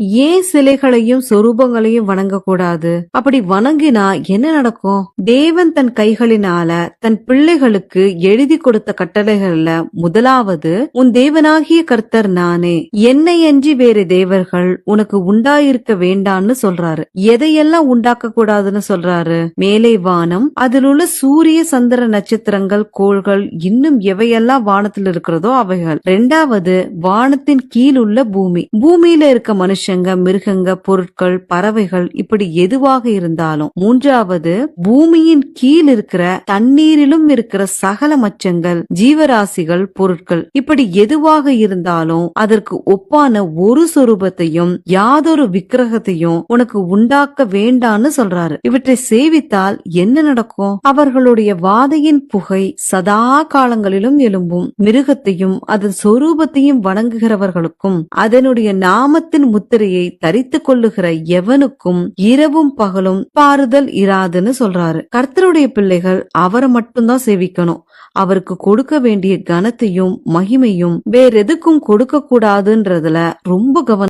ஏன் சிலைகளையும் சொரூபங்களையும் வணங்கக்கூடாது? அப்படி வணங்கினா என்ன நடக்கும்? தேவன் தன் கைகளினால தன் பிள்ளைகளுக்கு எழுதி கொடுத்த கட்டளைகள்ல முதலாவது, உன் தேவனாகிய கர்த்தர் நானே, என்னை அன்றி வேறு தேவர்கள் உனக்கு உண்டாயிருக்க வேண்டான்னு சொல்றாரு. எதையெல்லாம் உண்டாக்க கூடாதுன்னு சொல்றாரு? மேலை வானம், அதில் உள்ள சூரிய சந்திர நட்சத்திரங்கள், கோள்கள், இன்னும் எவையெல்லாம் வானத்தில் இருக்கிறதோ அவைகள். இரண்டாவது, வானத்தின் கீழ் உள்ள பூமி, பூமியில இருக்க மனுஷங்க, மிருகங்க, பொருட்கள், பறவைகள், இப்படி எதுவாக இருந்தாலும். மூன்றாவது, பூமியின் கீழ் இருக்கிற தண்ணீரிலும் இருக்கிற சகல மச்சங்கள், ஜீவராசிகள், பொருட்கள், இப்படி எதுவாக இருந்தாலும் அதற்கு ஒப்பான ஒரு சொரூபத்தையும் யாதொரு விக்கிரகத்தையும் உனக்கு உண்டாக்க வேண்டான்னு சொல்றாரு. இவற்றை சேவித்தால் என்ன நடக்கும்? அவர்களுடைய வாதையின் புகை சதா காலங்களிலும் எழும்பும். மிருகத்தையும் அதன் சொரூபத்தையும் வணங்குகிறவர்களுக்கும் அதனுடைய நாமத்தின் முத்திரையை தரித்துக் கொள்ளுகிற எவனுக்கும் இரவும் பகலும் பாறுதல் இராதுன்னு சொல்றாரு. கர்த்தருடைய பிள்ளைகள் அவரை மட்டும்தான் சேவிக்கணும். அவருக்கு கொடுக்க வேண்டிய கனத்தையும் மகிமையும் வேற எதுக்கும் கொடுக்க கூடாதுன்றதுல ரொம்ப கவனம்